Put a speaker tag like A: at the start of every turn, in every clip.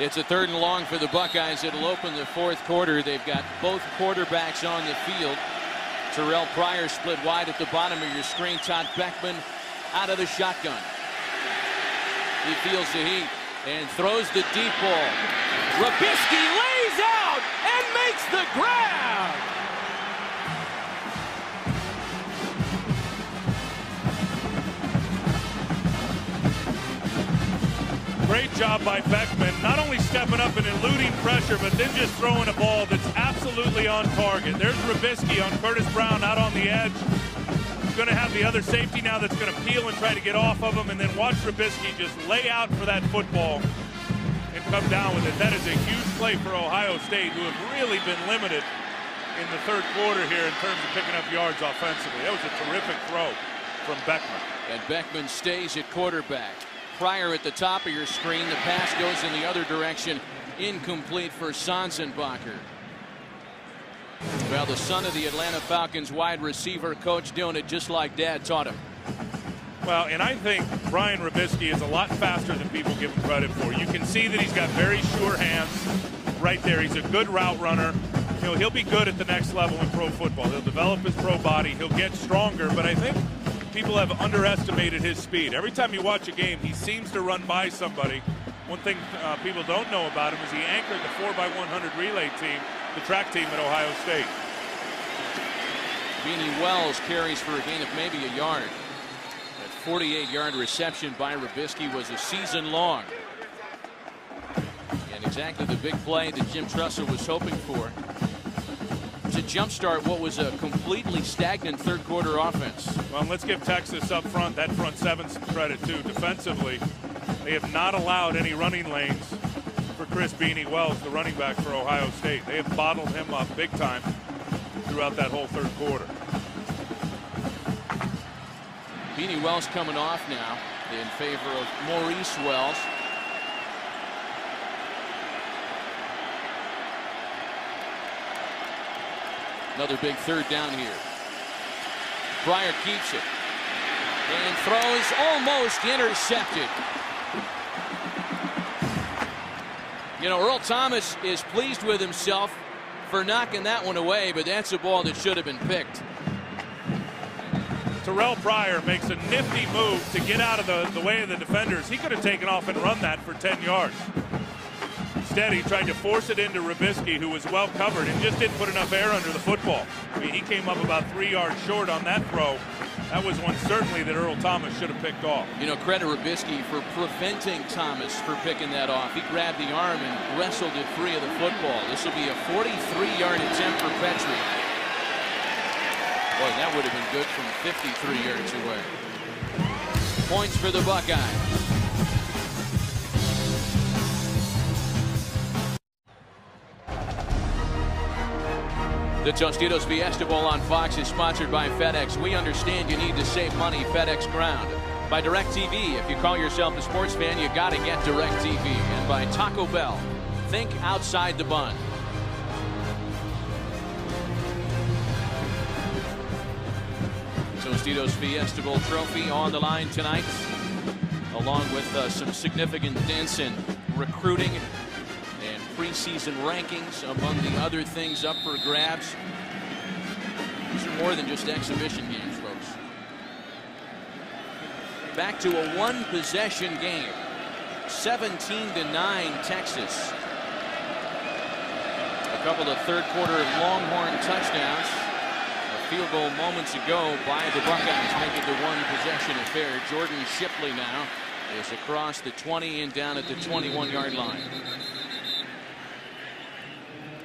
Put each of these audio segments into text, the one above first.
A: It's a 3rd and long for the Buckeyes. It'll open the 4th quarter. They've got both quarterbacks on the field. Terrell Pryor split wide at the bottom of your screen. Todd Beckman out of the shotgun. He feels the heat and throws the deep ball. Robisky lays out and makes the grab.
B: Great job by Beckman, not only stepping up and eluding pressure, but then just throwing a ball that's absolutely on target. There's Robisky on Curtis Brown out on the edge. He's going to have the other safety now that's going to peel and try to get off of him, and then watch Robisky just lay out for that football and come down with it. That is a huge play for Ohio State, who have really been limited in the 3rd quarter here in terms of picking up yards offensively. That was a terrific throw from Beckman.
A: And Beckman stays at quarterback. Pryor at the top of your screen. The pass goes in the other direction. Incomplete for Sonsenbacher. Well, the son of the Atlanta Falcons wide receiver coach doing it just like Dad taught him.
B: Well, and I think Brian Robisky is a lot faster than people give him credit for. You can see that he's got very sure hands right there. He's a good route runner. You know, he'll be good at the next level in pro football. He'll develop his pro body. He'll get stronger, but I think people have underestimated his speed. Every time you watch a game, he seems to run by somebody. One thing people don't know about him is he anchored the 4x100 relay team, the track team at Ohio State.
A: Beanie Wells carries for a gain of maybe a yard. That 48-yard reception by Robisky was a season long. And exactly the big play that Jim Tressel was hoping for to jumpstart what was a completely stagnant 3rd quarter offense.
B: Well, let's give Texas up front, that front seven, some credit too. Defensively, they have not allowed any running lanes for Chris Beanie Wells, the running back for Ohio State. They have bottled him up big time throughout that whole 3rd quarter.
A: Beanie Wells coming off now in favor of Maurice Wells. Another big 3rd down here. Pryor keeps it and throws, almost intercepted. You know, Earl Thomas is pleased with himself for knocking that one away, but that's a ball that should have been picked.
B: Terrell Pryor makes a nifty move to get out of the way of the defenders. He could have taken off and run that for 10 yards. Instead, he tried to force it into Robisky, who was well covered and just didn't put enough air under the football. I mean, he came up about 3 yards short on that throw. That was one certainly that Earl Thomas should have picked off.
A: You know, credit Robisky for preventing Thomas for picking that off. He grabbed the arm and wrestled it free of the football. This will be a 43-yard attempt for Petrie. Boy, that would have been good from 53 yards away. Points for the Buckeyes. The Tostitos Fiesta Bowl on Fox is sponsored by FedEx. We understand you need to save money. FedEx Ground. By DirecTV. If you call yourself a sports fan, you got to get DirecTV. And by Taco Bell. Think outside the bun. Tostitos Fiesta Bowl trophy on the line tonight, along with some significant dents in recruiting and preseason rankings, among the other things up for grabs. These are more than just exhibition games, folks. Back to a one-possession game. 17-9 Texas. A couple of third-quarter Longhorn touchdowns. A field goal moments ago by the Buckeyes, making the one-possession affair. Jordan Shipley now is across the 20 and down at the 21-yard line.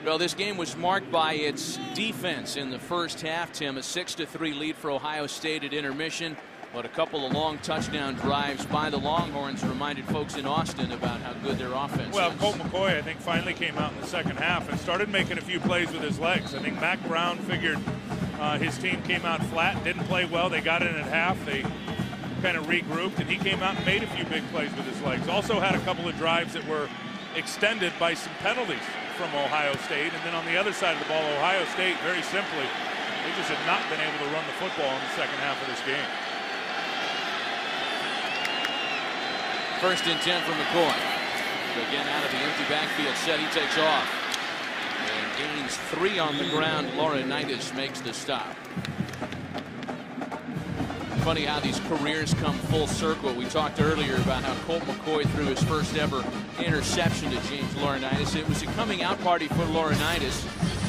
A: Well, this game was marked by its defense in the first half, Tim. A 6-3 lead for Ohio State at intermission. But a couple of long touchdown drives by the Longhorns reminded folks in Austin about how good their offense
B: is. Well,
A: is.
B: Colt McCoy, I think, finally came out in the second half and started making a few plays with his legs. I think Mac Brown figured his team came out flat, didn't play well. They got in at half. They kind of regrouped, and he came out and made a few big plays with his legs. Also had a couple of drives that were extended by some penalties from Ohio State. And then on the other side of the ball, Ohio State, very simply, they just had not been able to run the football in the second half of this game. First and
A: 10 for McCoy. again out of the empty backfield set. He takes off and gains 3 on the ground. Laurinaitis makes the stop. Funny how these careers come full circle. We talked earlier about how Colt McCoy threw his first ever interception to James Laurinaitis. It was a coming out party for Laurinaitis,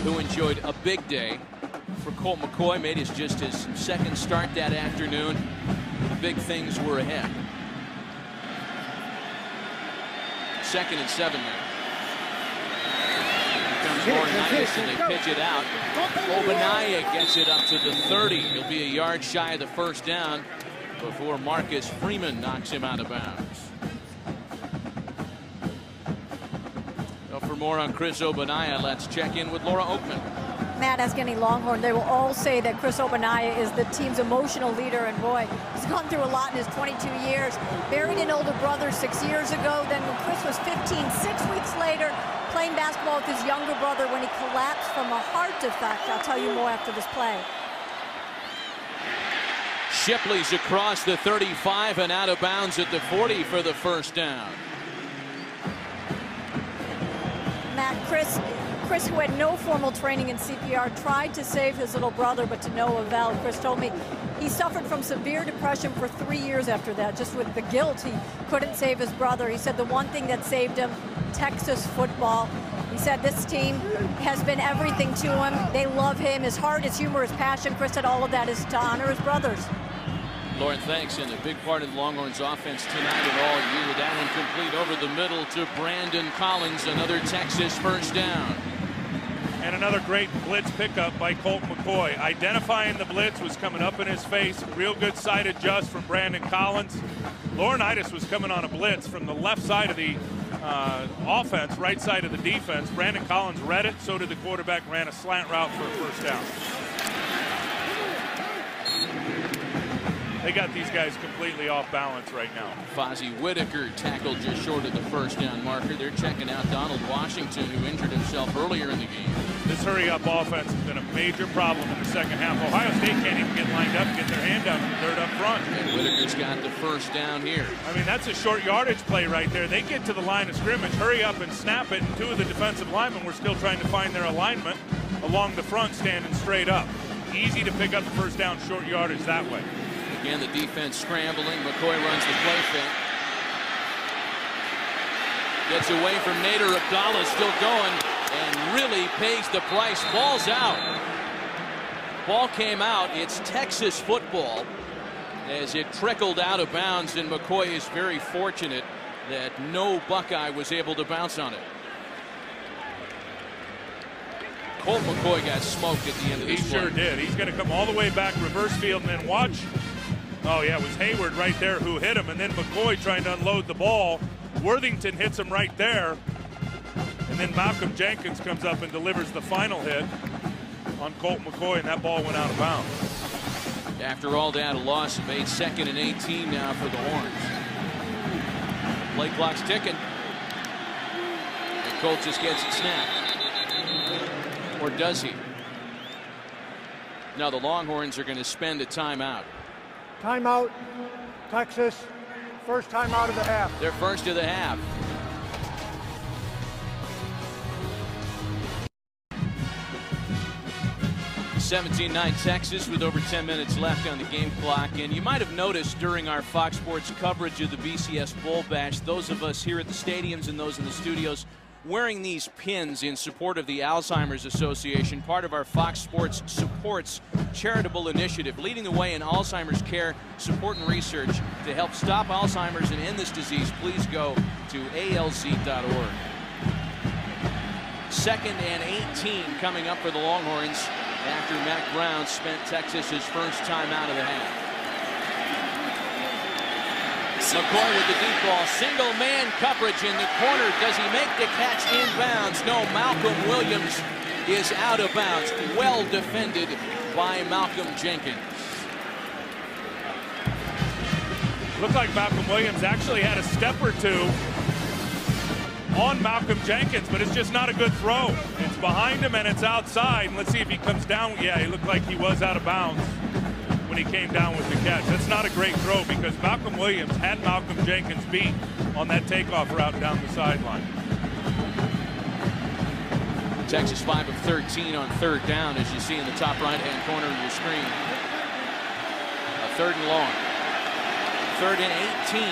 A: who enjoyed a big day. For Colt McCoy, made just his second start that afternoon. The big things were ahead. 2nd and 7 now. Here comes Laurinaitis and they pitch it out. Obanaya gets it up to the 30. He'll be a yard shy of the first down before Marcus Freeman knocks him out of bounds. Well, for more on Chris Obanaya, let's check in with Laura Oakman.
C: Matt, ask any Longhorn, they will all say that Chris Obanaya is the team's emotional leader, and boy, he's gone through a lot in his 22 years. Buried an older brother 6 years ago, then when Chris was 15, 6 weeks later, playing basketball with his younger brother when he collapsed from a heart defect. I'll tell you more after this play.
A: Shipley's across the 35 and out of bounds at the 40 for the first down.
C: Matt, Chris, who had no formal training in CPR, tried to save his little brother, but to no avail. Chris told me he suffered from severe depression for 3 years after that, just with the guilt. He couldn't save his brother. He said the one thing that saved him, Texas football. He said this team has been everything to him. They love him. His heart, his humor, his passion. Chris said all of that is to honor his brothers.
A: Lauren, thanks. And a big part of the Longhorns offense tonight and all year. That one complete over the middle to Brandon Collins. Another Texas first down.
B: And another great blitz pickup by Colt McCoy. Identifying the blitz, was coming up in his face. Real good side adjust from Brandon Collins. Laurinaitis was coming on a blitz from the left side of the offense, right side of the defense. Brandon Collins read it, so did the quarterback, ran a slant route for a first down. They got these guys completely off balance right now.
A: Fozzie Whitaker tackled just short of the first down marker. They're checking out Donald Washington, who injured himself earlier in the game.
B: This hurry-up offense has been a major problem in the second half. Ohio State can't even get lined up and get their hand down to the third up front.
A: And Whitaker's got the first down here.
B: I mean, that's a short yardage play right there. They get to the line of scrimmage, hurry up and snap it, and 2 of the defensive linemen were still trying to find their alignment along the front, standing straight up. Easy to pick up the first down, short yardage that way.
A: Again, the defense scrambling. McCoy runs the play fake. Gets away from Nader. Abdallah still going and really pays the price. Ball's out. Ball came out. It's Texas football as it trickled out of bounds, and McCoy is very fortunate that no Buckeye was able to bounce on it. Colt McCoy got smoked at the end of this play.
B: He sure did. He's going to come all the way back reverse field and then watch. Oh, yeah, it was Hayward right there who hit him, and then McCoy trying to unload the ball. Worthington hits him right there, and then Malcolm Jenkins comes up and delivers the final hit on Colt McCoy, and that ball went out of bounds.
A: After all that, a loss of 8, 2nd and 18 now for the Horns. Play clock's ticking. And Colt just gets it snapped. Or does he? Now the Longhorns are going to spend a timeout.
D: Timeout, Texas. First timeout of the half.
A: Their first of the half. (17-9) Texas with over 10 minutes left on the game clock. And you might have noticed during our Fox Sports coverage of the BCS Bowl Bash, those of us here at the stadiums and those in the studios wearing these pins in support of the Alzheimer's Association, part of our Fox Sports Supports charitable initiative, leading the way in Alzheimer's care, support, and research to help stop Alzheimer's and end this disease. Please go to alz.org. 2nd and 18 coming up for the Longhorns after Mack Brown spent Texas's first time out of the half. McCoy with the deep ball, single man coverage in the corner. Does he make the catch inbounds? No, Malcolm Williams is out of bounds. Well defended by Malcolm Jenkins.
B: Looked like Malcolm Williams actually had a step or two on Malcolm Jenkins, but it's just not a good throw. It's behind him and it's outside. And let's see if he comes down. Yeah, he looked like he was out of bounds. when he came down with the catch. That's not a great throw because Malcolm Williams had Malcolm Jenkins beat on that takeoff route down the sideline.
A: Texas 5 of 13 on third down, as you see in the top right-hand corner of your screen. A 3rd and long. 3rd and 18.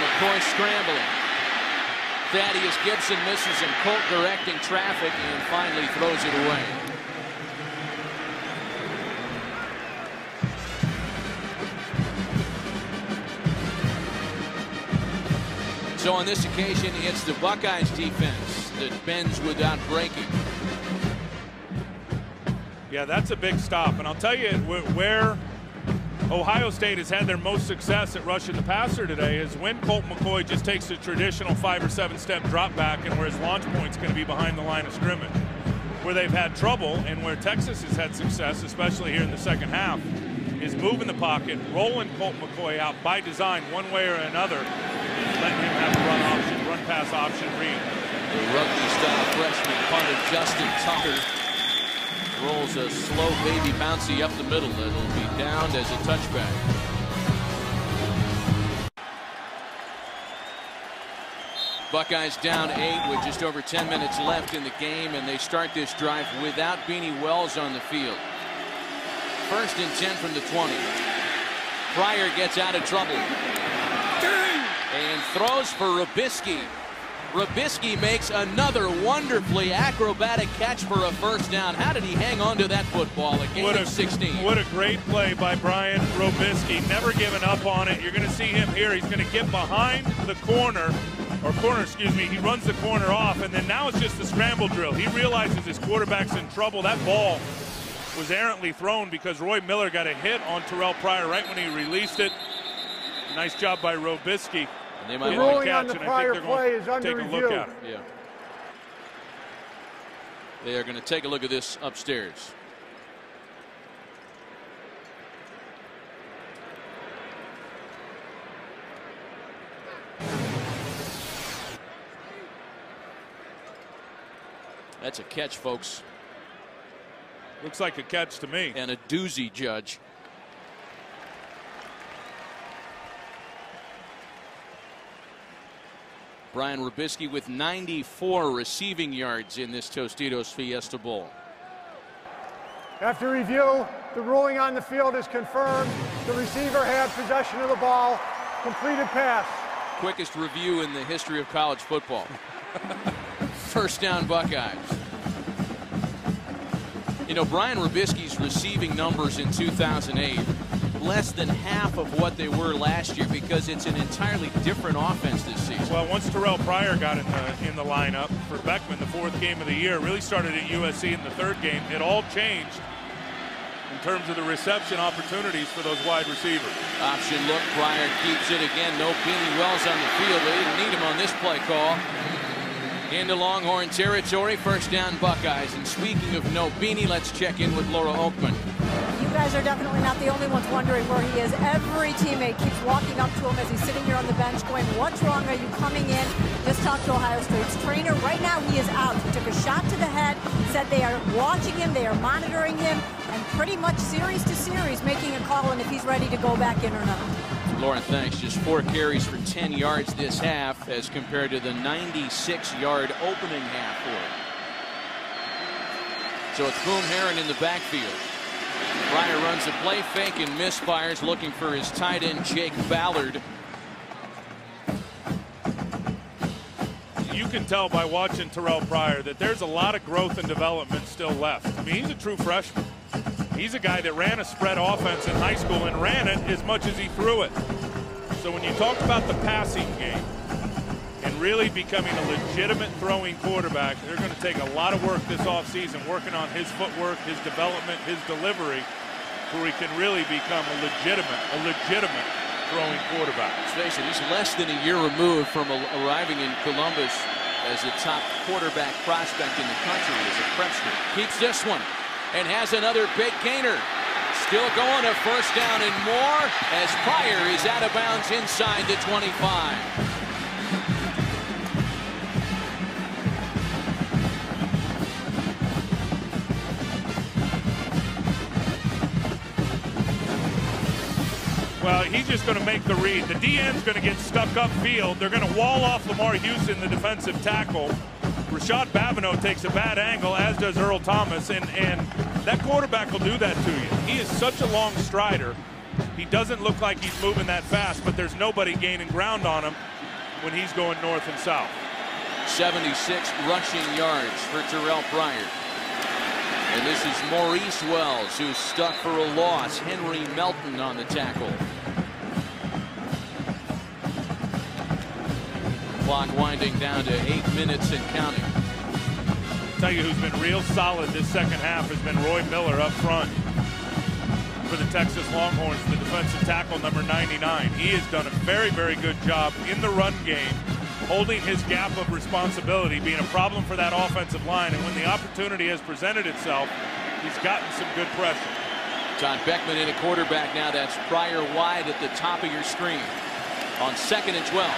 A: McCoy scrambling. Thaddeus Gibson misses him. Colt directing traffic and finally throws it away. So on this occasion, it's the Buckeyes defense that bends without breaking.
B: Yeah, that's a big stop. And I'll tell you where Ohio State has had their most success at rushing the passer today is when Colt McCoy just takes a traditional 5 or 7 step drop back and where his launch point's going to be behind the line of scrimmage. Where they've had trouble and where Texas has had success, especially here in the second half, is moving the pocket, rolling Colt McCoy out by design one way or another, letting him have a run pass option read.
A: The rugby-style freshman punter Justin Tucker rolls a slow baby bouncy up the middle. It'll be downed as a touchback. Buckeyes down 8 with just over 10 minutes left in the game, and they start this drive without Beanie Wells on the field. 1st and 10 from the 20. Pryor gets out of trouble and throws for Robisky. Robisky makes another wonderfully acrobatic catch for a 1st down. How did he hang on to that football? A gain of 16.
B: What a great play by Brian Robisky. Never giving up on it. You're going to see him here. He's going to get behind the corner. He runs the corner off, and then now it's just the scramble drill. He realizes his quarterback's in trouble. That ball was errantly thrown because Roy Miller got a hit on Terrell Pryor right when he released it. Nice job by Robisky.
A: And they might
D: the ruling on the Pryor play is under review.
B: Look at it.
A: Yeah. They are going to take a look at this upstairs. That's a catch, folks.
B: Looks like a catch to me.
A: And a doozy, Judge. Brian Robisky with 94 receiving yards in this Tostitos Fiesta Bowl.
D: After review, the ruling on the field is confirmed. The receiver had possession of the ball. Completed pass.
A: Quickest review in the history of college football. 1st down Buckeyes. You know, Brian Robisky's receiving numbers in 2008, less than half of what they were last year because it's an entirely different offense this season.
B: Well, once Terrell Pryor got in the lineup for Beckman, the 4th game of the year, really started at USC in the 3rd game. It all changed in terms of the reception opportunities for those wide receivers.
A: Option look, Pryor keeps it again. No Beanie Wells on the field. They didn't need him on this play call. Into Longhorn territory, 1st down Buckeyes. And speaking of no Beanie, let's check in with Laura Oakman.
C: You guys are definitely not the only ones wondering where he is. Every teammate keeps walking up to him as he's sitting here on the bench going, what's wrong? Are you coming in? Just talked to Ohio State's trainer. Right now he is out. He took a shot to the head, said they are watching him, they are monitoring him, and pretty much series to series making a call on if he's ready to go back in or not.
A: Lauren, thanks. Just 4 carries for 10 yards this half as compared to the 96-yard opening half for it. So it's Boom Herron in the backfield. Pryor runs a play fake and misfires, looking for his tight end Jake Ballard.
B: You can tell by watching Terrell Pryor that there's a lot of growth and development still left. I mean, he's a true freshman. He's a guy that ran a spread offense in high school and ran it as much as he threw it. So when you talk about the passing game and really becoming a legitimate throwing quarterback, they're going to take a lot of work this offseason working on his footwork, his development, his delivery, where he can really become a legitimate throwing quarterback.
A: Let's face it, he's less than a year removed from arriving in Columbus as the top quarterback prospect in the country as a freshman. Keeps this one and has another big gainer. Still going to 1st down and more as Pryor is out of bounds inside the 25.
B: Well, he's just going to make the read. The DN's going to get stuck upfield. They're going to wall off Lamar Houston, the defensive tackle. Rashad Babineau takes a bad angle, as does Earl Thomas, and that quarterback will do that to you. He is such a long strider. He doesn't look like he's moving that fast, but there's nobody gaining ground on him when he's going north and south.
A: 76 rushing yards for Terrell Pryor. And this is Maurice Wells, who's stuck for a loss. Henry Melton on the tackle. Clock winding down to 8 minutes and counting.
B: I'll tell you who's been real solid this second half has been Roy Miller up front for the Texas Longhorns, the defensive tackle, number 99. He has done a very, very good job in the run game, holding his gap of responsibility, being a problem for that offensive line. And when the opportunity has presented itself, he's gotten some good pressure.
A: Todd Beckman in a quarterback now. That's Pryor wide at the top of your screen. On 2nd and 12.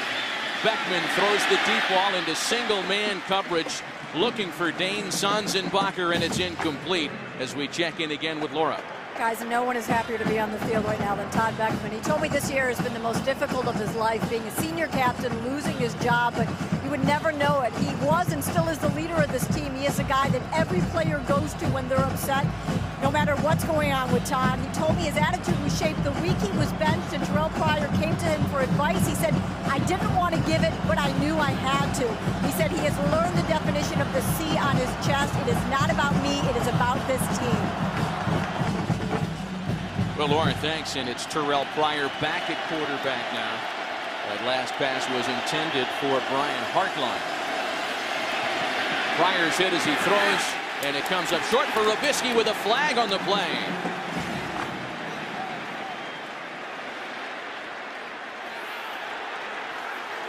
A: Beckman throws the deep ball into single man coverage, looking for Dane Sonsenbacher, and it's incomplete as we check in again with Laura.
C: Guys, no one is happier to be on the field right now than Todd Beckman. He told me this year has been the most difficult of his life, being a senior captain, losing his job, but you would never know it. He was and still is the leader of this team. He is a guy that every player goes to when they're upset, no matter what's going on with Todd. He told me his attitude was shaped the week he was benched and Terrell Pryor came to him for advice. He said, I didn't want to give it, but I knew I had to. He said he has learned the definition of the C on his chest. It is not about me, it is about this team.
A: Well, Lauren, thanks. And it's Terrell Pryor back at quarterback now. That last pass was intended for Brian Hartline. Pryor's hit as he throws, and it comes up short for Robisky with a flag on the play.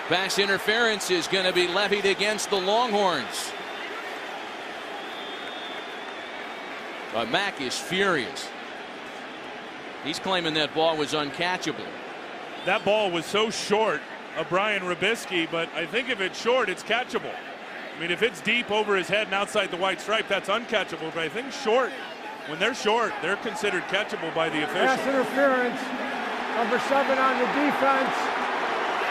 A: Pass interference is going to be levied against the Longhorns. But Mack is furious. He's claiming that ball was uncatchable.
B: That ball was so short of Brian Robisky, but I think if it's short, it's catchable. I mean, if it's deep over his head and outside the white stripe, that's uncatchable. But I think short, when they're short, they're considered catchable by the official.
D: Pass interference, number 7 on the defense.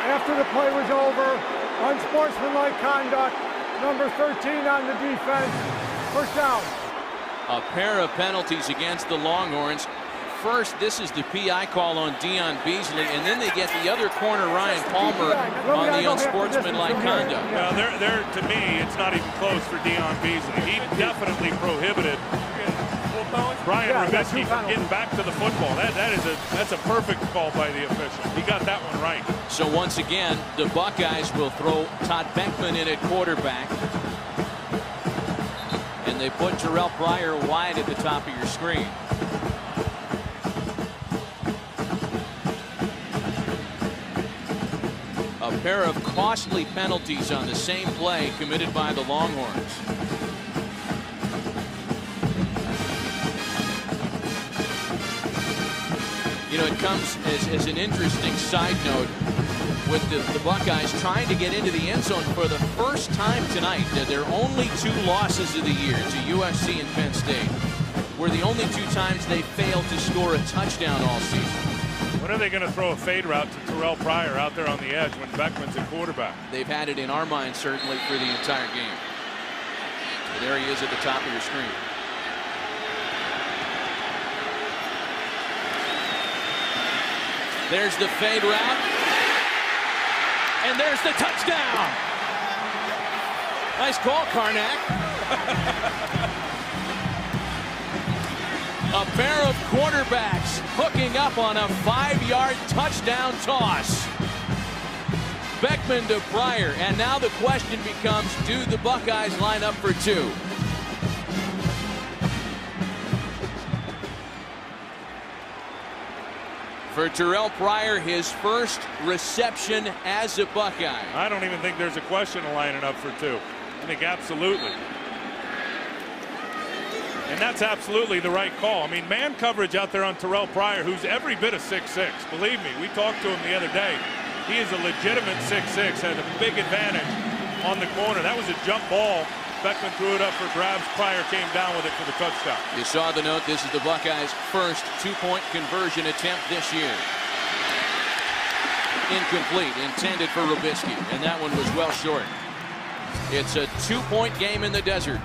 D: After the play was over, unsportsmanlike conduct, number 13 on the defense. First down.
A: A pair of penalties against the Longhorns. First, this is the PI call on Dion Beasley, and then they get the other corner, Ryan Palmer, on the unsportsmanlike conduct.
B: Well, to me, it's not even close for Dion Beasley. He definitely prohibited Brian Robisky from getting back to the football. That's a perfect call by the official. He got that one right.
A: So once again, the Buckeyes will throw Todd Beckman in at quarterback, and they put Terrell Pryor wide at the top of your screen. A pair of costly penalties on the same play committed by the Longhorns. You know, it comes as an interesting side note with the Buckeyes trying to get into the end zone for the first time tonight. Their only 2 losses of the year to USC and Penn State were the only 2 times they failed to score a touchdown all season.
B: When are they going to throw a fade route to Terrell Pryor out there on the edge when Beckman's at quarterback?
A: They've had it in our minds certainly for the entire game. But there he is at the top of your screen. There's the fade route. And there's the touchdown. Nice call, Karnak. A pair of quarterbacks hooking up on a 5-yard touchdown toss. Beckman to Pryor, and now the question becomes, do the Buckeyes line up for 2? For Terrell Pryor, his first reception as a Buckeye.
B: I don't even think there's a question of lining up for 2. I think absolutely. And that's absolutely the right call. I mean, man coverage out there on Terrell Pryor, who's every bit of 6'6". Believe me, we talked to him the other day. He is a legitimate 6'6", has a big advantage on the corner. That was a jump ball. Beckman threw it up for grabs. Pryor came down with it for the touchdown.
A: You saw the note. This is the Buckeyes' first 2-point conversion attempt this year. incomplete, intended for Rubisky, and that one was well short. It's a 2-point game in the desert.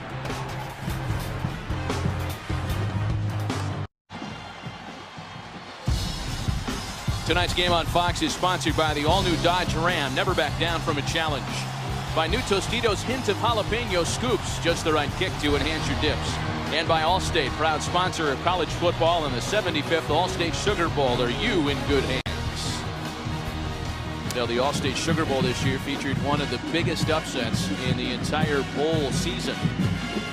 A: Tonight's game on Fox is sponsored by the all-new Dodge Ram. Never back down from a challenge. By new Tostitos Hint of Jalapeno Scoops. Just the right kick to enhance your dips. And by Allstate, proud sponsor of college football and the 75th Allstate Sugar Bowl. Are you in good hands? Now, the Allstate Sugar Bowl this year featured one of the biggest upsets in the entire bowl season.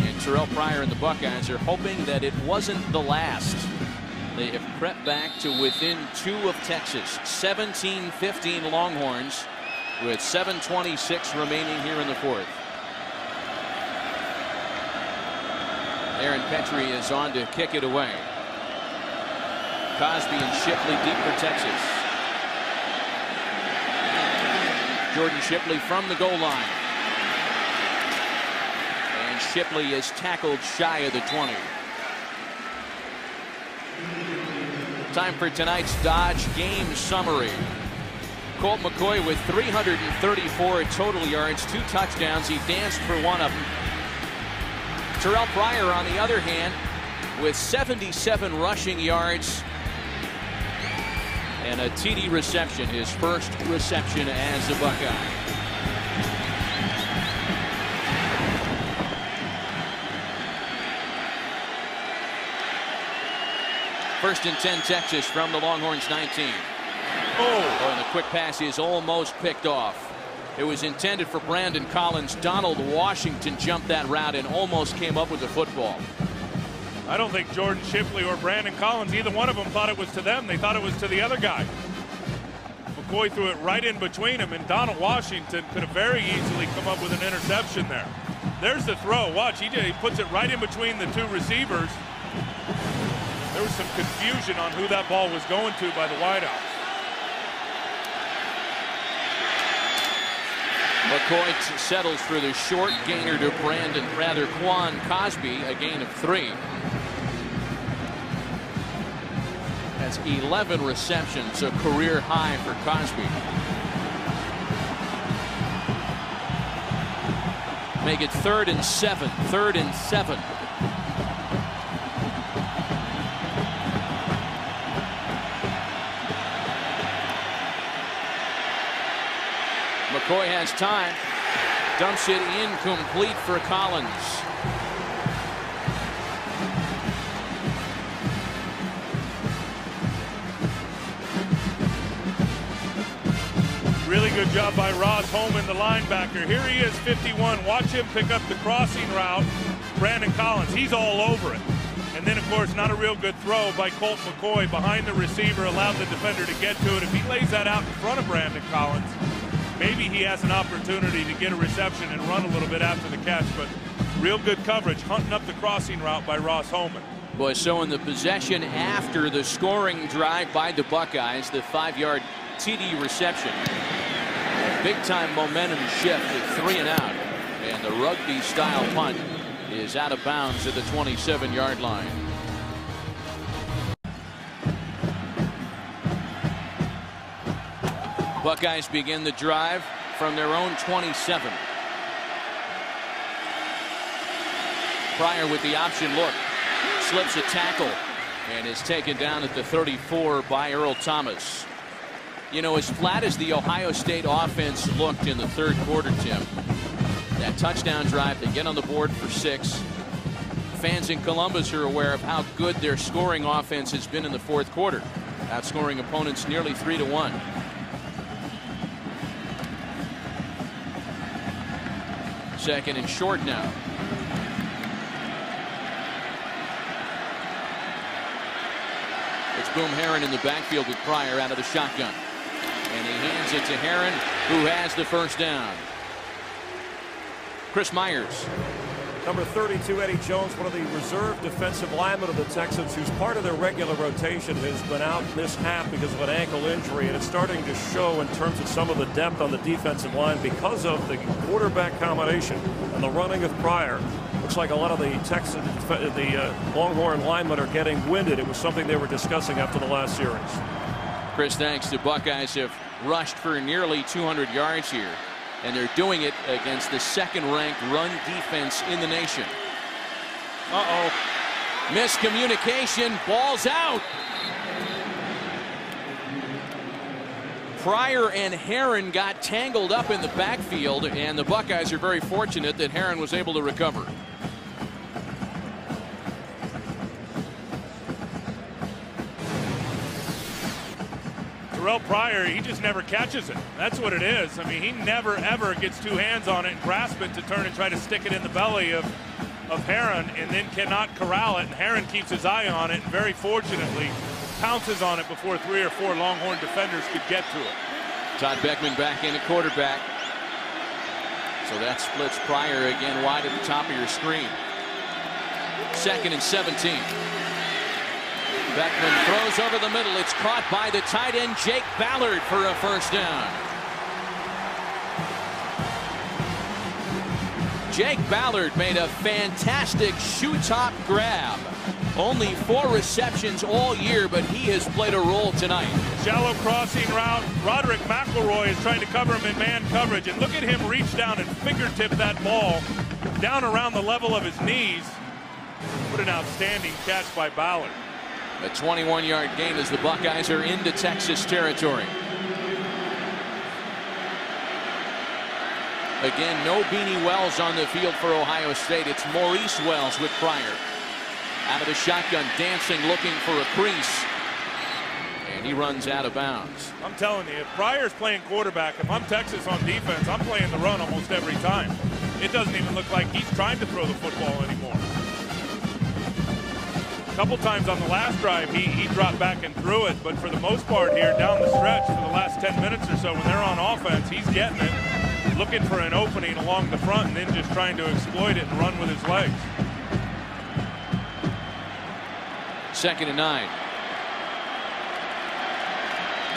A: And Terrell Pryor and the Buckeyes are hoping that it wasn't the last. They have crept back to within 2 of Texas. 17-15 Longhorns with 7:26 remaining here in the fourth. Aaron Petrie is on to kick it away. Cosby and Shipley deep for Texas. Jordan Shipley from the goal line. And Shipley is tackled shy of the 20. Time for tonight's Dodge game summary. Colt McCoy with 334 total yards, 2 touchdowns. He danced for one of them. Terrell Pryor, on the other hand, with 77 rushing yards and a TD reception, his first reception as a Buckeye. First and 10 Texas from the Longhorns 19. And the quick pass is almost picked off. It was intended for Brandon Collins. Donald Washington jumped that route and almost came up with the football.
B: I don't think Jordan Shipley or Brandon Collins, either one of them, thought it was to them. They thought it was to the other guy. McCoy threw it right in between them, and Donald Washington could have very easily come up with an interception there. There's the throw. Watch, he puts it right in between the 2 receivers. There was some confusion on who that ball was going to by the wideouts.
A: McCoy settles for the short gainer to Quan Cosby, a gain of 3. That's 11 receptions, a career high for Cosby. Make it 3rd and 7. 3rd and 7. McCoy has time. Dumps it incomplete for Collins.
B: Really good job by Ross Holman, the linebacker. Here he is, 51. Watch him pick up the crossing route. Brandon Collins, he's all over it. And then, of course, not a real good throw by Colt McCoy behind the receiver, allowed the defender to get to it. If he lays that out in front of Brandon Collins, maybe he has an opportunity to get a reception and run a little bit after the catch, but real good coverage, hunting up the crossing route by Ross Holman.
A: Boy, so in the possession after the scoring drive by the Buckeyes, the 5-yard TD reception. A big-time momentum shift with 3 and out. And the rugby-style punt is out of bounds at the 27-yard line. Buckeyes begin the drive from their own 27. Pryor with the option look. Slips a tackle and is taken down at the 34 by Earl Thomas. You know, as flat as the Ohio State offense looked in the 3rd quarter, Tim, that touchdown drive, they get on the board for 6. Fans in Columbus are aware of how good their scoring offense has been in the 4th quarter, outscoring opponents nearly 3-1. Second and short now. It's Boom Herron in the backfield with Pryor out of the shotgun. And he hands it to Herron, who has the first down. Chris Myers.
E: Number 32, Eddie Jones, one of the reserve defensive linemen of the Texans, who's part of their regular rotation, has been out this half because of an ankle injury, and it's starting to show in terms of some of the depth on the defensive line because of the quarterback combination and the running of Pryor. Looks like a lot of the Longhorn linemen are getting winded. It was something they were discussing after the last series.
A: Chris, thanks. The Buckeyes have rushed for nearly 200 yards here. And they're doing it against the second-ranked run defense in the nation. Uh-oh. Miscommunication. Ball's out. Pryor and Herron got tangled up in the backfield, and the Buckeyes are very fortunate that Herron was able to recover.
B: Terrell Pryor, he just never catches it. That's what it is. I mean, he never, ever gets two hands on it and grasp it to turn and try to stick it in the belly of Herron, and then cannot corral it. And Herron keeps his eye on it and very fortunately pounces on it before 3 or 4 Longhorn defenders could get to it.
A: Todd Beckman back in at quarterback. So that splits Pryor again wide at the top of your screen. 2nd and 17. Beckman throws over the middle. It's caught by the tight end Jake Ballard for a first down. Jake Ballard made a fantastic shoe-top grab. Only 4 receptions all year, but he has played a role tonight.
B: Shallow crossing route. Roderick McElroy is trying to cover him in man coverage, and look at him reach down and fingertip that ball down around the level of his knees. What an outstanding catch by Ballard.
A: A 21-yard gain as the Buckeyes are into Texas territory. Again, no Beanie Wells on the field for Ohio State. It's Maurice Wells with Pryor. Out of the shotgun, dancing, looking for a crease. And he runs out of bounds.
B: I'm telling you, if Pryor's playing quarterback, if I'm Texas on defense, I'm playing the run almost every time. It doesn't even look like he's trying to throw the football anymore. A couple times on the last drive, he dropped back and threw it, but for the most part here down the stretch for the last 10 minutes or so when they're on offense, he's getting it, looking for an opening along the front and then just trying to exploit it and run with his legs.
A: 2nd and 9.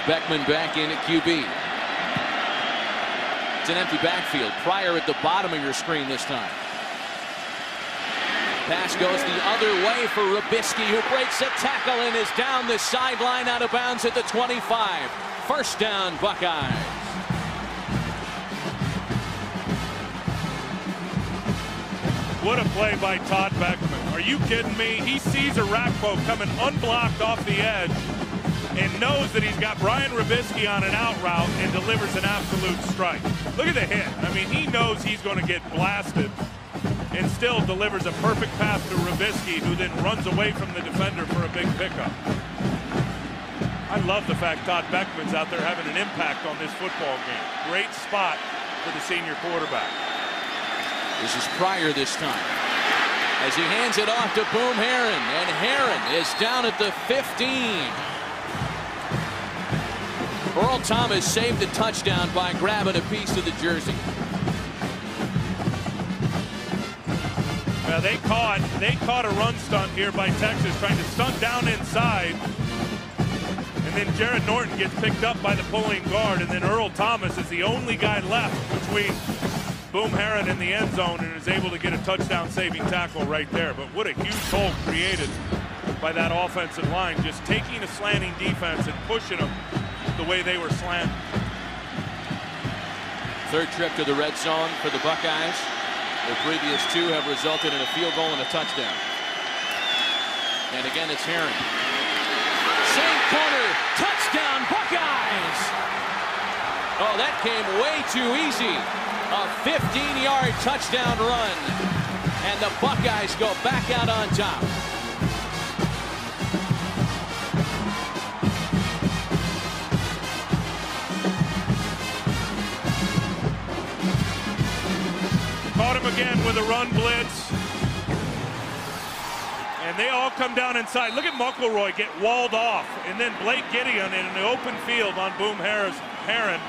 A: Beckman back in at QB. It's an empty backfield. Pryor at the bottom of your screen this time. Pass goes the other way for Rubisky, who breaks a tackle and is down the sideline out of bounds at the 25. First down, Buckeyes.
B: What a play by Todd Beckman. Are you kidding me? He sees Arakpo coming unblocked off the edge and knows that he's got Brian Rubisky on an out route and delivers an absolute strike. Look at the hit. I mean, he knows he's going to get blasted and still delivers a perfect pass to Rubisky, who then runs away from the defender for a big pickup. I love the fact Todd Beckman's out there having an impact on this football game. Great spot for the senior quarterback.
A: This is Pryor this time, as he hands it off to Boom Herron, and Herron is down at the 15. Earl Thomas saved the touchdown by grabbing a piece of the jersey.
B: Well, they caught a run stunt here by Texas, trying to stunt down inside. And then Jared Norton gets picked up by the pulling guard, and then Earl Thomas is the only guy left between Boom Herron in the end zone and is able to get a touchdown-saving tackle right there. But what a huge hole created by that offensive line, just taking a slanting defense and pushing them the way they were slanting.
A: Third trip to the red zone for the Buckeyes. The previous 2 have resulted in a field goal and a touchdown. And again, it's Herron. Same corner, touchdown, Buckeyes! Oh, that came way too easy. A 15-yard touchdown run. And the Buckeyes go back out on top.
B: Caught him again with a run blitz. And they all come down inside. Look at McElroy get walled off. And then Blake Gideon in an open field on Boom Herron.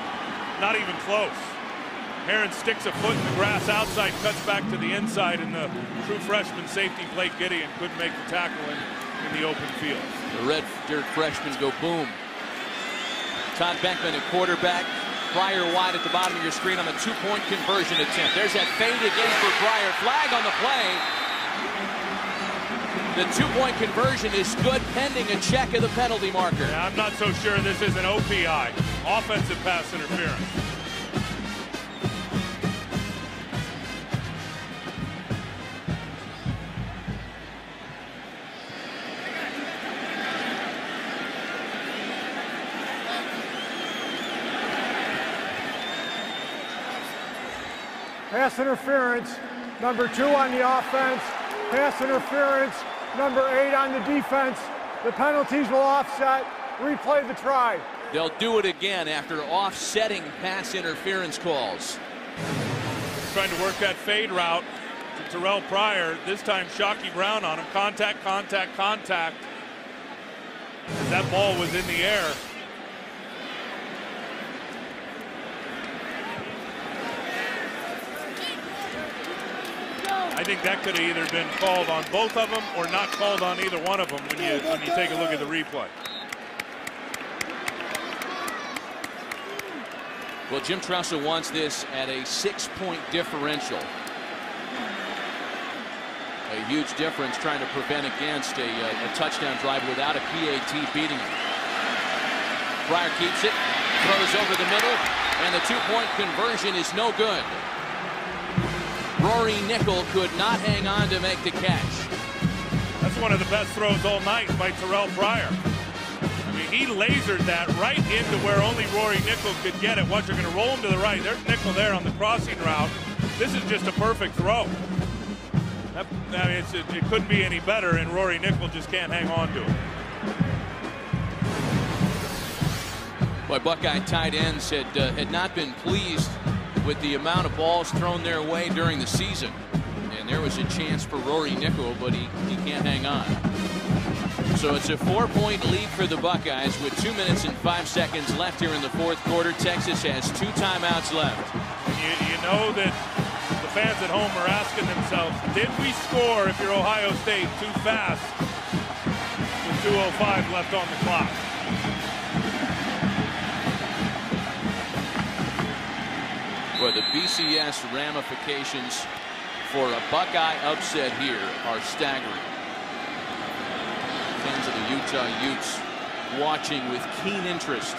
B: Not even close. Herron sticks a foot in the grass outside, cuts back to the inside, and the true freshman safety Blake Gideon couldn't make the tackle in the open field.
A: The red dirt freshmen go boom. Todd Beckman at quarterback. Pryor wide at the bottom of your screen on a 2-point conversion attempt. There's that fade again for Pryor. Flag on the play. The 2-point conversion is good pending a check of the penalty marker.
B: Yeah, I'm not so sure this is an OPI, offensive pass interference.
D: Pass interference, number 2 on the offense. Pass interference, number 8 on the defense. The penalties will offset. Replay the try.
A: They'll do it again after offsetting pass interference calls.
B: Trying to work that fade route to Terrell Pryor. This time Shockey Brown on him. Contact, contact, contact. As that ball was in the air. I think that could have either been called on both of them or not called on either one of them when you take a look at the replay.
A: Well, Jim Tressel wants this at a 6-point differential. A huge difference trying to prevent against a touchdown drive without a PAT beating it. Pryor keeps it, throws over the middle, and the 2-point conversion is no good. Rory Nickel could not hang on to make the catch.
B: That's one of the best throws all night by Terrell Pryor. I mean, he lasered that right into where only Rory Nickel could get it. Watch, they're going to roll him to the right. There's Nickel there on the crossing route. This is just a perfect throw. I mean, it couldn't be any better, and Rory Nickel just can't hang on to it.
A: Boy, Buckeye tight ends had not been pleased with the amount of balls thrown their way during the season. And there was a chance for Rory Nickel, but he can't hang on. So it's a 4-point lead for the Buckeyes with 2 minutes and 5 seconds left here in the 4th quarter. Texas has 2 timeouts left.
B: You know that the fans at home are asking themselves, did we score, if you're Ohio State, too fast with 2:05 left on the clock?
A: Well, the BCS ramifications for a Buckeye upset here are staggering. Fans of the Utah Utes watching with keen interest.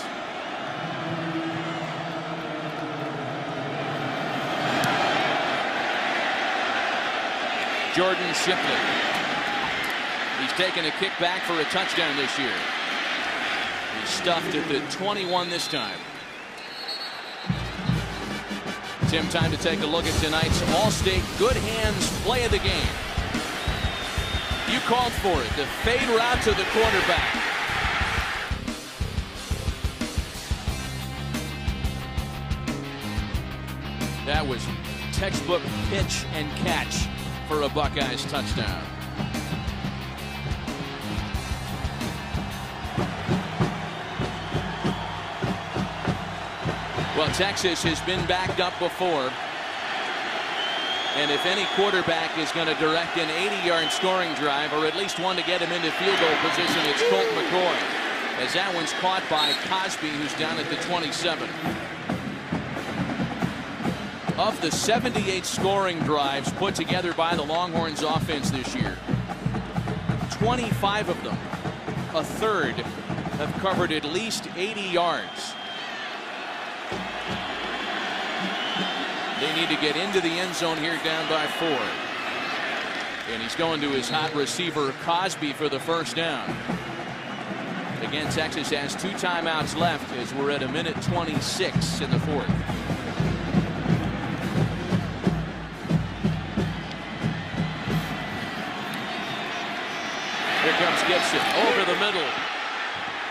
A: Jordan Shipley. He's taken a kick back for a touchdown this year. He's stuffed at the 21 this time. Tim, time to take a look at tonight's All-State Good Hands play of the game. You called for it, the fade route to the quarterback. That was textbook pitch and catch for a Buckeyes touchdown. Well, Texas has been backed up before. And if any quarterback is going to direct an 80-yard scoring drive, or at least one to get him into field goal position, it's Colt McCoy. As that one's caught by Cosby, who's down at the 27. Of the 78 scoring drives put together by the Longhorns offense this year, 25 of them, a third, have covered at least 80 yards. They need to get into the end zone here, down by 4. And he's going to his hot receiver Cosby for the first down. Again, Texas has 2 timeouts left as we're at 1:26 in the 4th. Here comes Gibson over the middle,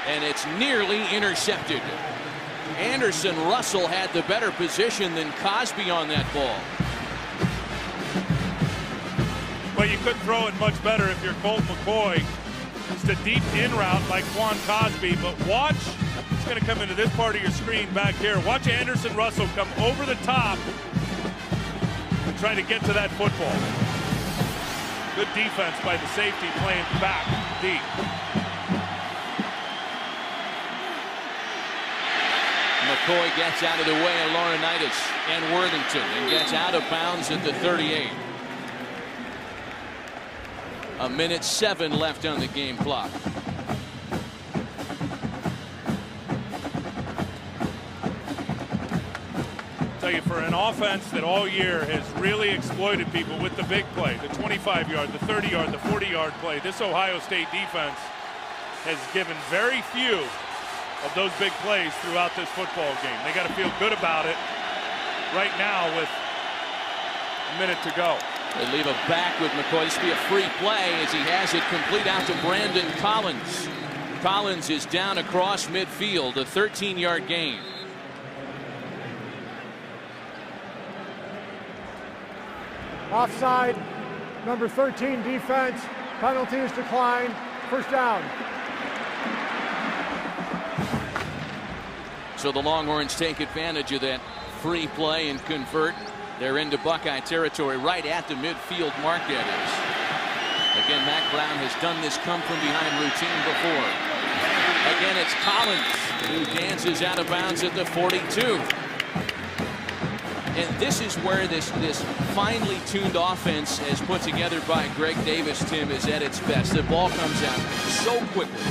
A: and it's nearly intercepted. Anderson Russell had the better position than Cosby on that ball.
B: Well, you couldn't throw it much better if you're Colt McCoy. It's a deep in route like Quan Cosby, but watch, it's going to come into this part of your screen back here. Watch Anderson Russell come over the top and try to get to that football. Good defense by the safety playing back deep.
A: McCoy gets out of the way of Laurinaitis and Worthington and gets out of bounds at the 38. 1:07 left on the game clock.
B: Tell you, for an offense that all year has really exploited people with the big play, the 25-yard, the 30-yard, the 40-yard play, this Ohio State defense has given very few of those big plays throughout this football game. They got to feel good about it right now with a minute to go.
A: They leave it back with McCoy. A free play as he has it complete out to Brandon Collins. Collins is down across midfield, a 13-yard gain.
D: Offside, number 13 defense. Penalty is declined. First down.
A: So the Longhorns take advantage of that free play and convert. They're into Buckeye territory right at the midfield mark, that is. Again, Mack Brown has done this come from behind routine before. Again, it's Collins who dances out of bounds at the 42. And this is where this finely tuned offense as put together by Greg Davis, Tim, is at its best. The ball comes out so quickly.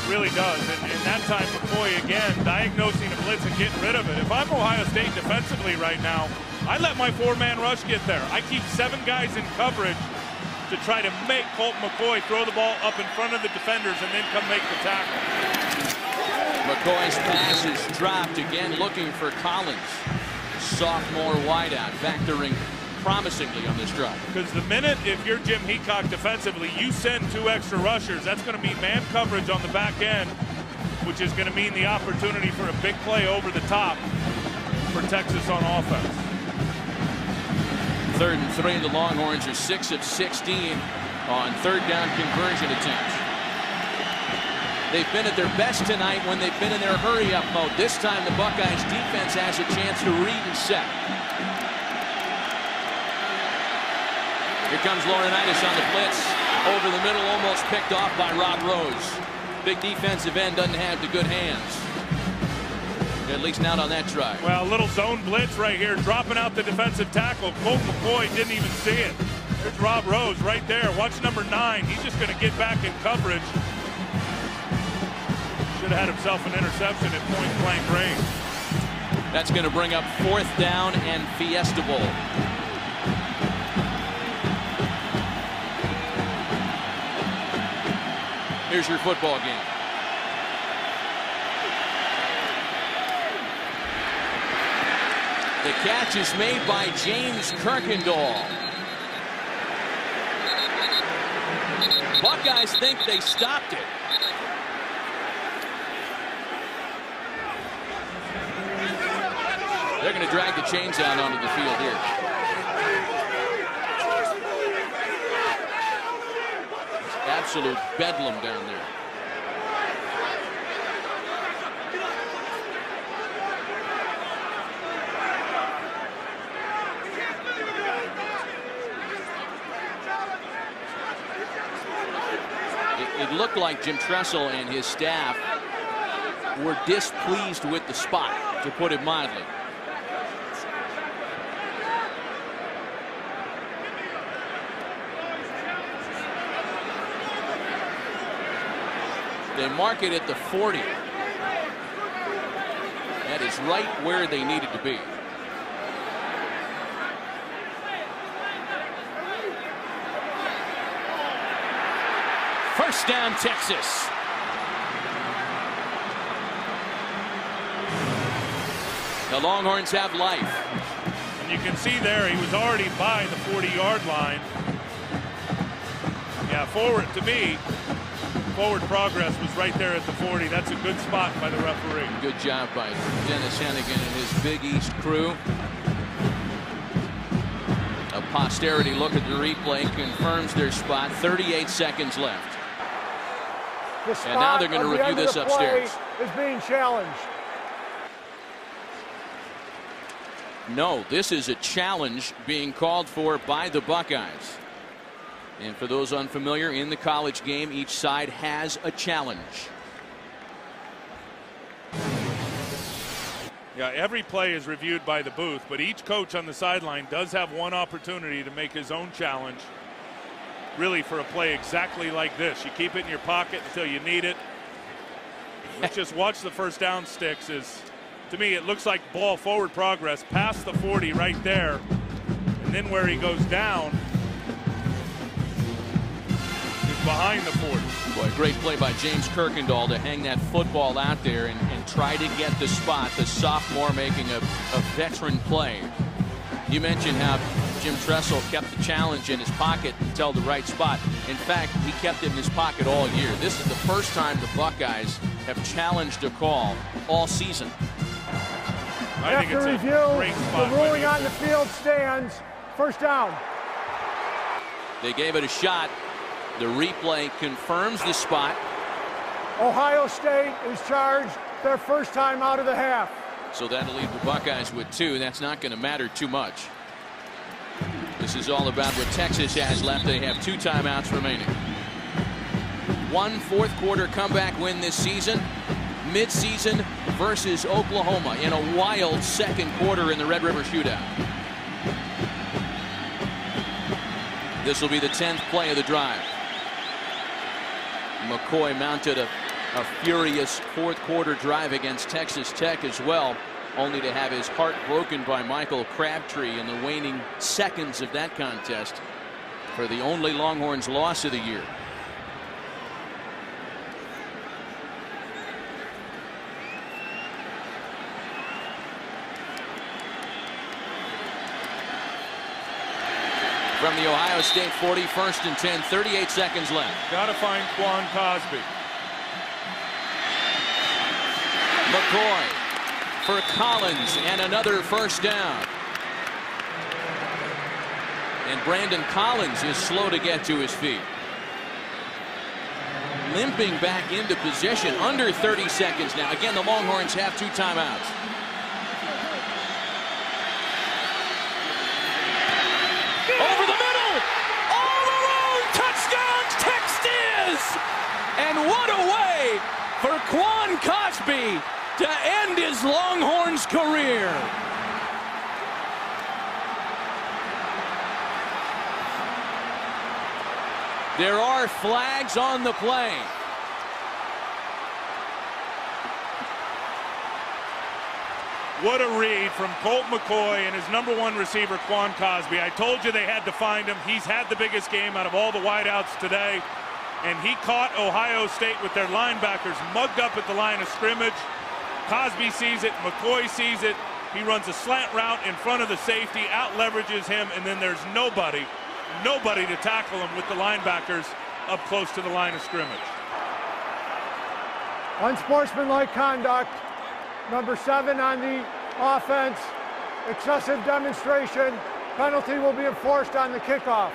B: Really does. And that time McCoy again diagnosing a blitz and getting rid of it. If I'm Ohio State defensively right now, I let my 4-man rush get there. I keep 7 guys in coverage to try to make Colt McCoy throw the ball up in front of the defenders and then come make the tackle.
A: McCoy's pass is dropped again, looking for Collins. Sophomore wideout, factoring promisingly on this drive.
B: Because the minute, if you're Jim Heacock defensively, you send 2 extra rushers, that's going to mean man coverage on the back end, which is going to mean the opportunity for a big play over the top for Texas on offense.
A: 3rd and 3. The Longhorns are 6 of 16 on 3rd down conversion attempts. They've been at their best tonight when they've been in their hurry-up mode. This time the Buckeyes defense has a chance to read and set. Here comes Laurinaitis on the blitz. Over the middle, almost picked off by Rob Rose. Big defensive end doesn't have the good hands. At least not on that drive.
B: Well, a little zone blitz right here, dropping out the defensive tackle. Colt McCoy didn't even see it. There's Rob Rose right there. Watch number 9. He's just going to get back in coverage. Should have had himself an interception at point-blank range.
A: That's going to bring up 4th down and Fiesta Bowl. Here's your football game. The catch is made by James Kirkendall. Buckeyes think they stopped it. They're going to drag the chains out onto the field here. It's absolute bedlam down there. It looked like Jim Tressel and his staff were displeased with the spot, to put it mildly. They mark it at the 40. That is right where they needed to be. First down, Texas. The Longhorns have life.
B: And you can see there he was already by the 40-yard line. Yeah, forward to me. Forward progress was right there at the 40. That's a good spot by the referee.
A: Good job by Dennis Hennigan and his Big East crew. A posterity look at the replay confirms their spot. 38 seconds left. And now they're going to review this upstairs.
D: Is being challenged.
A: No, this is a challenge being called for by the Buckeyes. And for those unfamiliar, in the college game, each side has a challenge.
B: Yeah, every play is reviewed by the booth, but each coach on the sideline does have one opportunity to make his own challenge. really for a play exactly like this. You keep it in your pocket until you need it. Let's just watch the first down sticks. To me, it looks like ball forward progress past the 40 right there. And then where he goes down is behind the 40.
A: Boy, great play by James Kirkendall to hang that football out there and try to get the spot. The sophomore making a veteran play. You mentioned how Jim Tressel kept the challenge in his pocket until the right spot. In fact, he kept it in his pocket all year. This is the first time the Buckeyes have challenged a call all season.
B: I think it's
D: After
B: a
D: review,
B: great spot.
D: the ruling on the field stands. First down.
A: They gave it a shot. The replay confirms the spot.
D: Ohio State is charged their first time out of the half.
A: So that'll leave the Buckeyes with 2. That's not going to matter too much. This is all about what Texas has left. They have 2 timeouts remaining. 1 fourth quarter comeback win this season. Midseason versus Oklahoma in a wild second quarter in the Red River Shootout. This will be the 10th play of the drive. McCoy mounted a furious fourth quarter drive against Texas Tech as well, only to have his heart broken by Michael Crabtree in the waning seconds of that contest for the only Longhorns loss of the year. From the Ohio State 40, 1st and 10, 38 seconds left.
B: Got to find Quan Cosby.
A: McCoy for Collins and another first down. And Brandon Collins is slow to get to his feet. Limping back into position, under 30 seconds now. Again, the Longhorns have 2 timeouts. Over the middle, all alone, touchdown Texas! And what a way for Quan Cosby to end his Longhorns career. There are flags on the play.
B: What a read from Colt McCoy and his #1 receiver, Quan Cosby. I told you they had to find him. He's had the biggest game out of all the wideouts today. And he caught Ohio State with their linebackers mugged up at the line of scrimmage. Cosby sees it. McCoy sees it. He runs a slant route in front of the safety, out-leverages him, and then there's nobody to tackle him with the linebackers up close to the line of scrimmage.
D: Unsportsmanlike conduct. #7 on the offense. Excessive demonstration. Penalty will be enforced on the kickoff.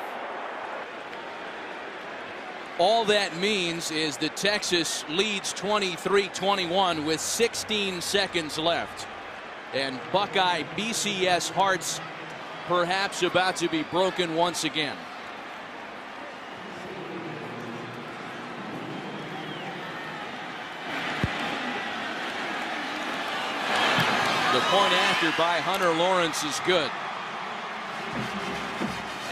A: All that means is that Texas leads 23-21 with 16 seconds left. And Buckeye BCS hearts perhaps about to be broken once again. The point after by Hunter Lawrence is good.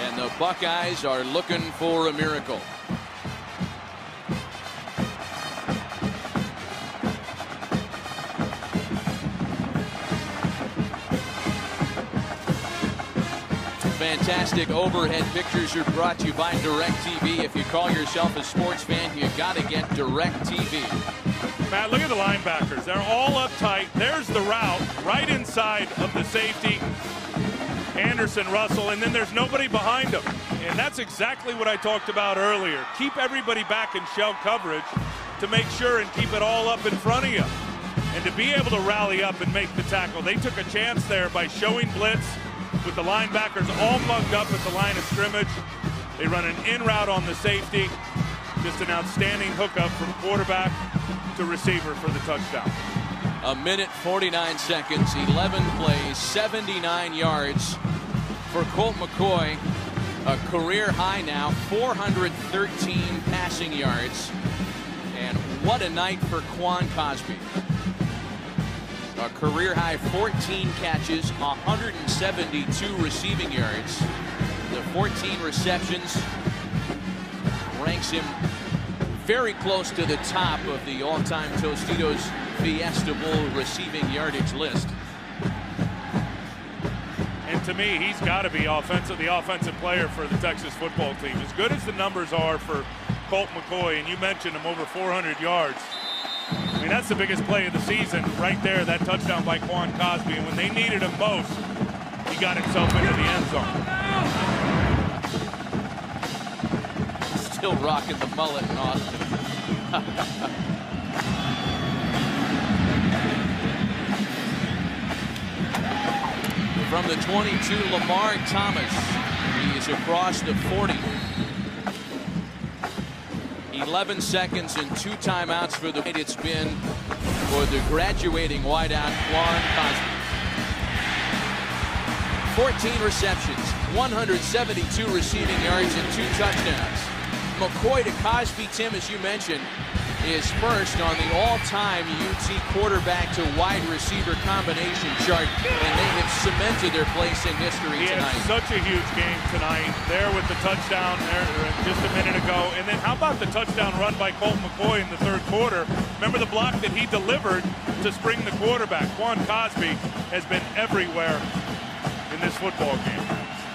A: And the Buckeyes are looking for a miracle. Fantastic overhead pictures are brought to you by DirecTV. If you call yourself a sports fan, you got to get DirecTV.
B: Matt, look at the linebackers. They're all uptight. There's the route right inside of the safety, Anderson, Russell, and then there's nobody behind them. And that's exactly what I talked about earlier. Keep everybody back in shell coverage to make sure and keep it all up in front of you. And to be able to rally up and make the tackle, they took a chance there by showing blitz with the linebackers all mugged up at the line of scrimmage. They run an in route on the safety. Just an outstanding hookup from quarterback to receiver for the touchdown.
A: 1:49 seconds, 11 plays, 79 yards for Colt McCoy. A career high now, 413 passing yards. And what a night for Quan Cosby. A career high 14 catches, 172 receiving yards. The 14 receptions ranks him very close to the top of the all-time Tostitos Fiesta Bowl receiving yardage list.
B: And to me, he's got to be the offensive player for the Texas football team. As good as the numbers are for Colt McCoy, and you mentioned him, over 400 yards. I mean, that's the biggest play of the season right there, that touchdown by Quan Cosby. And when they needed him most, he got himself into the end zone.
A: Still rocking the mullet in Austin. From the 22, Lamar Thomas. He is across the 40. 11 seconds and 2 timeouts for the. It's been for the graduating wideout Quan Cosby. 14 receptions, 172 receiving yards, and 2 touchdowns. McCoy to Cosby, Tim, as you mentioned, is first on the all-time UT quarterback to wide receiver combination chart, and they have cemented their place in history tonight.
B: He had such a huge game tonight, there with the touchdown there just a minute ago. And then how about the touchdown run by Colt McCoy in the 3rd quarter? Remember the block that he delivered to spring the quarterback. Quan Cosby has been everywhere in this football game.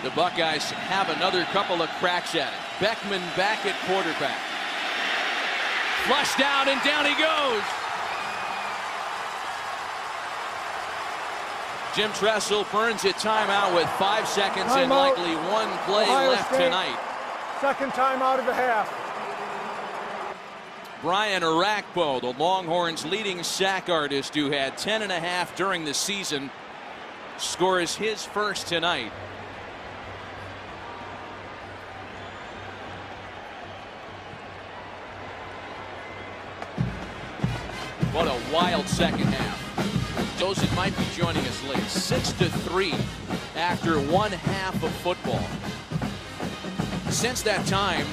A: The Buckeyes have another couple of cracks at it. Beckman back at quarterback. Flushed out, and down he goes. Jim Tressel burns a timeout with 5 seconds and likely 1 play
D: Ohio
A: left
D: State.
A: tonight.
D: Second time out of the half.
A: Brian Arakpo, the Longhorns' leading sack artist, who had 10.5 during the season, scores his first tonight. What a wild second half. Joseph might be joining us late. 6-3 after 1 half of football. Since that time,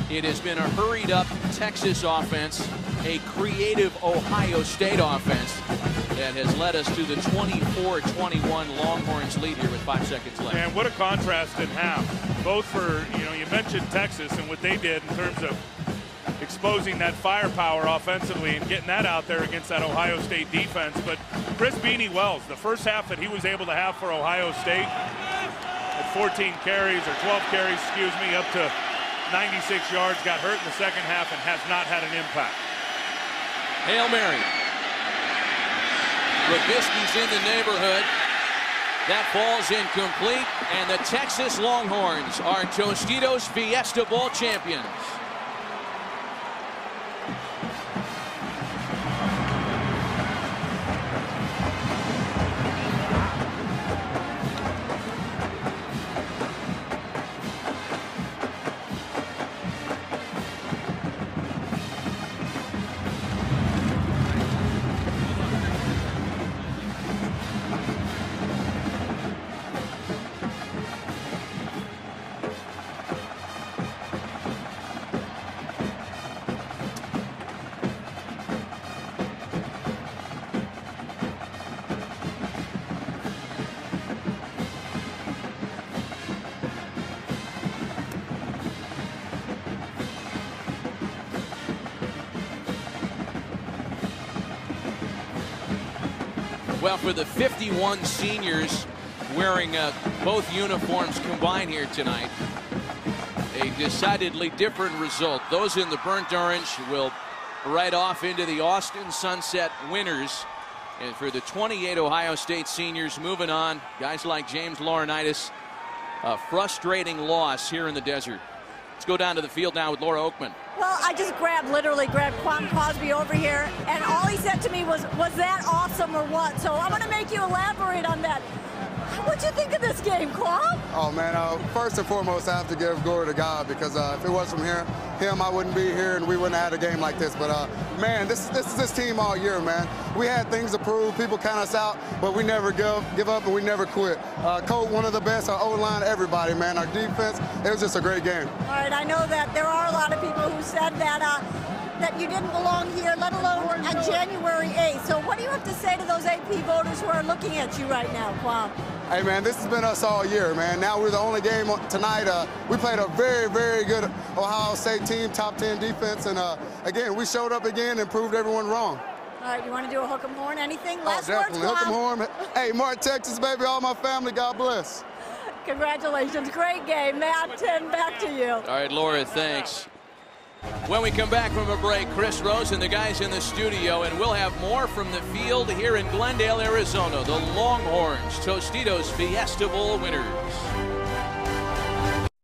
A: it has been a hurried up Texas offense, a creative Ohio State offense that has led us to the 24-21 Longhorns lead here with 5 seconds left.
B: And what a contrast in half. Both for, you mentioned Texas and what they did in terms of exposing that firepower offensively and getting that out there against that Ohio State defense. But Chris Beanie Wells, the first half that he was able to have for Ohio State at 14 carries or 12 carries, excuse me, up to 96 yards, got hurt in the second half and has not had an impact.
A: Hail Mary. Robisky's in the neighborhood. That ball's incomplete, and the Texas Longhorns are Tostitos Fiesta Bowl champions. Well, for the 51 seniors wearing both uniforms combined here tonight, a decidedly different result. Those in the burnt orange will ride off into the Austin Sunset winners. And for the 28 Ohio State seniors moving on, guys like James Laurinaitis, a frustrating loss here in the desert. Let's go down to the field now with Laura Oakman.
C: Well, I just literally grabbed Quan Cosby over here, and all he said to me was that awesome or what? So I'm going to make you elaborate on that. What'd you think of this game, Quan?
F: Oh, man, first and foremost, I have to give glory to God, because if it wasn't from him, I wouldn't be here, and we wouldn't have had a game like this. But, man, this is this team all year, man. We had things to prove. People count us out, but we never give up, and we never quit. Colt, one of the best. Our O-line, everybody, man. Our defense, it was just a great game.
C: All right, I know that there are a lot of people who said that that you didn't belong here, let alone on January 8th. So what do you have to say to those AP voters who are looking at you right now, Quam?
F: Hey, man, this has been us all year, man. Now we're the only game tonight. We played a very, very good Ohio State team, top 10 defense, and again, we showed up again and proved everyone wrong.
C: All right, you want to do a hook 'em horn? Anything? Last
F: definitely.
C: words,
F: Hook 'em
C: Quam?
F: horn. Hey, Mark, Texas, baby, all my family, God bless.
C: Congratulations, great game. Matt, Tim, back to you.
A: All right, Laura, thanks. When we come back from a break, Chris Rose and the guys in the studio, and we'll have more from the field here in Glendale, Arizona. The Longhorns, Tostitos Fiesta Bowl winners.